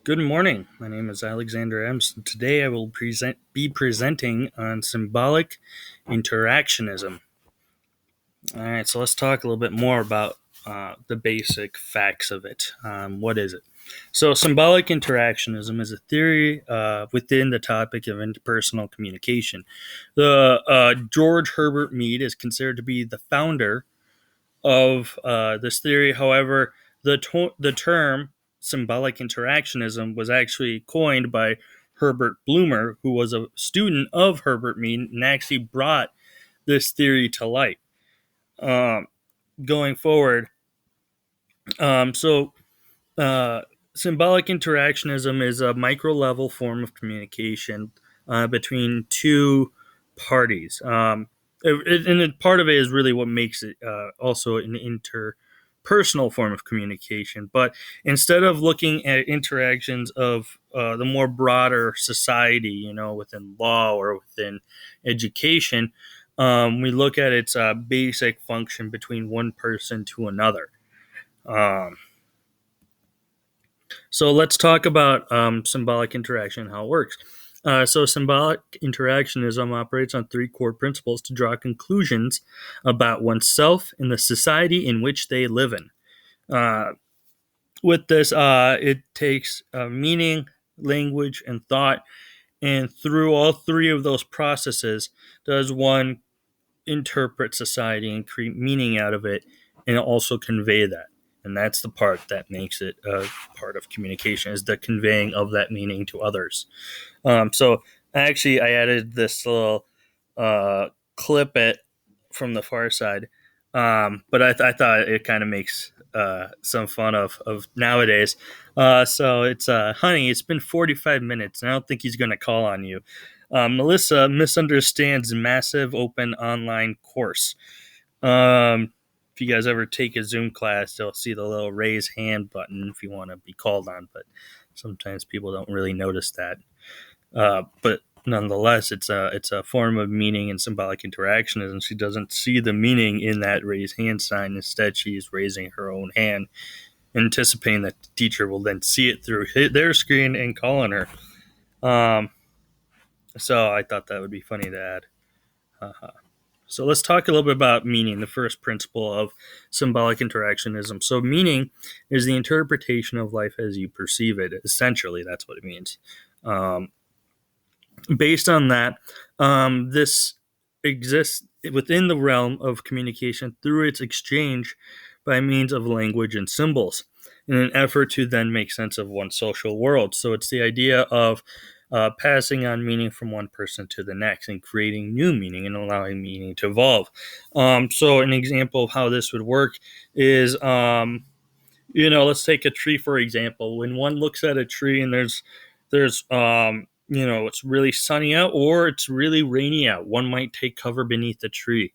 Good morning. My name is Alexander Ems, and today I will be presenting on symbolic interactionism. All right, so let's talk a little bit more about the basic facts of it. What is it? So, symbolic interactionism is a theory within the topic of interpersonal communication. The George Herbert Mead is considered to be the founder of this theory. However, the term symbolic interactionism was actually coined by Herbert Bloomer, who was a student of Herbert Mead and actually brought this theory to light. Um, Going forward, um, so uh, symbolic interactionism is a micro level form of communication between two parties. Part of it is really what makes it also an interpersonal form of communication. But instead of looking at interactions of the more broader society, within law or within education, we look at its basic function between one person to another. Um, so let's talk about symbolic interaction and how it works. So symbolic interactionism operates on three core principles to draw conclusions about oneself and the society in which they live in. Uh, with this, it takes meaning, language, and thought, and through all three of those processes, does one interpret society and create meaning out of it and also convey that. And that's the part that makes it a part of communication, is the conveying of that meaning to others. So actually I added this little clip it from the far side. But I thought it kind of makes some fun of nowadays. So it's honey, it's been 45 minutes and I don't think he's going to call on you. Melissa misunderstands massive open online course. If you guys ever take a Zoom class, you'll see the little raise hand button if you want to be called on, but sometimes people don't really notice that. But nonetheless, it's a form of meaning and symbolic interactionism. She doesn't see the meaning in that raise hand sign. Instead, she's raising her own hand, anticipating that the teacher will then see it through their screen and call on her. So I thought that would be funny to add. So let's talk a little bit about meaning, the first principle of symbolic interactionism. So meaning is the interpretation of life as you perceive it. Essentially, that's what it means. Based on that, this exists within the realm of communication through its exchange by means of language and symbols in an effort to then make sense of one's social world. So it's the idea of passing on meaning from one person to the next and creating new meaning and allowing meaning to evolve. So an example of how this would work is, let's take a tree for example. When one looks at a tree and there's it's really sunny out or it's really rainy out, one might take cover beneath the tree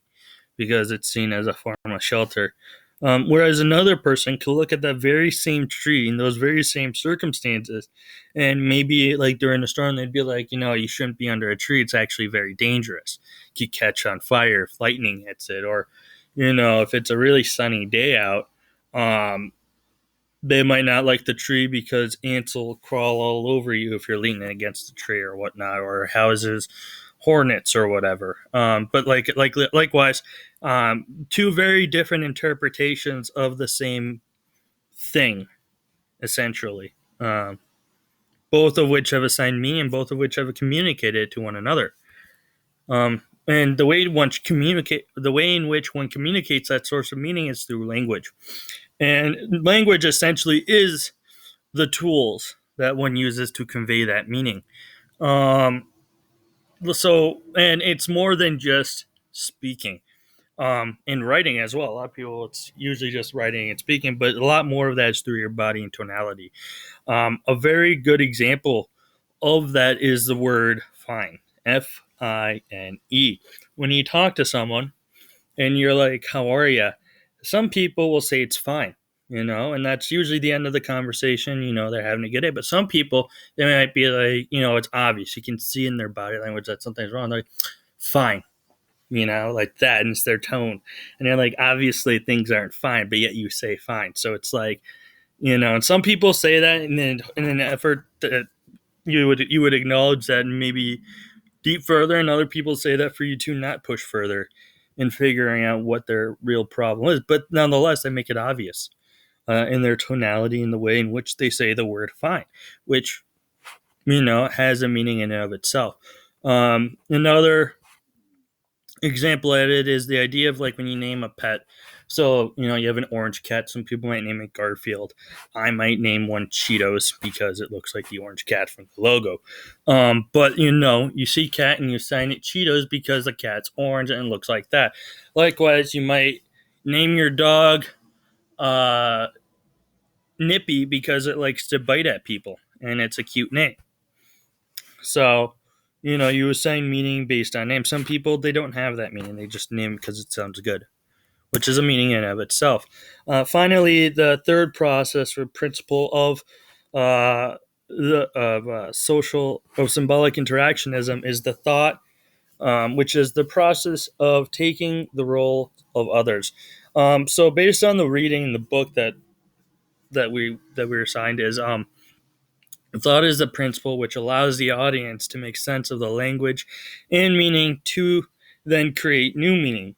because it's seen as a form of shelter. Whereas another person could look at that very same tree in those very same circumstances, and maybe like during a storm, they'd be like, you shouldn't be under a tree. It's actually very dangerous. You could catch on fire if lightning hits it, or if it's a really sunny day out. They might not like the tree because ants will crawl all over you if you're leaning against the tree or whatnot, or houses, hornets or whatever. But likewise, two very different interpretations of the same thing, essentially. Both of which have assigned meaning, and both of which have communicated to one another. And the way in which one communicates that source of meaning is through language. And language essentially is the tools that one uses to convey that meaning. And it's more than just speaking. In writing as well. A lot of people, it's usually just writing and speaking, but a lot more of that is through your body and tonality. A very good example of that is the word fine. Fine. When you talk to someone and you're like, how are you? Some people will say it's fine, and that's usually the end of the conversation. They're having a good day. But some people, they might be like, it's obvious. You can see in their body language that something's wrong. They're like, fine, like that. And it's their tone. And they're like, obviously things aren't fine, but yet you say fine. So it's like, And some people say that in an effort that you would acknowledge that and maybe deep further, and other people say that for you to not push further in figuring out what their real problem is. But nonetheless, they make it obvious in their tonality and the way in which they say the word fine, which has a meaning in and of itself. Another example at it is the idea of like when you name a pet. So, you have an orange cat. Some people might name it Garfield. I might name one Cheetos because it looks like the orange cat from the logo. But, you see cat and you assign it Cheetos because the cat's orange and it looks like that. Likewise, you might name your dog uh, Nippy because it likes to bite at people and it's a cute name. So, you assign meaning based on name. Some people, they don't have that meaning. They just name because it sounds good, which is a meaning in and of itself. Finally, the third process or principle of symbolic interactionism is the thought, which is the process of taking the role of others. So, based on the reading in the book that we were assigned, is thought is the principle which allows the audience to make sense of the language and meaning to then create new meaning.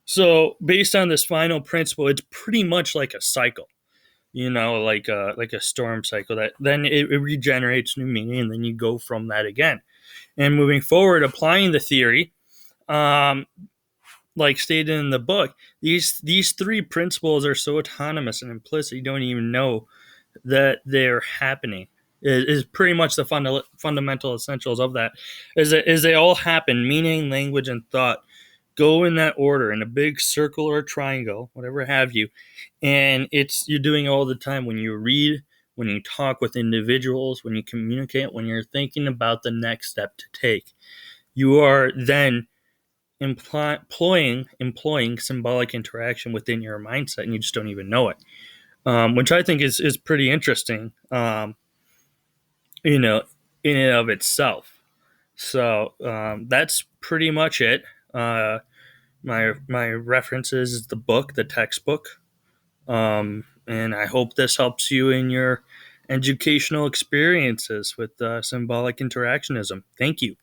So, based on this final principle, it's pretty much like a cycle, like a storm cycle that then it regenerates new meaning, and then you go from that again. And moving forward, applying the theory, um, like stated in the book, these three principles are so autonomous and implicit you don't even know that they're happening. Is pretty much the fundamental essentials of that. Is they all happen, meaning, language, and thought go in that order in a big circle or a triangle, whatever have you. And you're doing it all the time when you read, when you talk with individuals, when you communicate, when you're thinking about the next step to take. You are then employing symbolic interaction within your mindset, and you just don't even know it, which I think is pretty interesting, you know, in and of itself. So that's pretty much it. My references is the book, the textbook, and I hope this helps you in your educational experiences with symbolic interactionism. Thank you.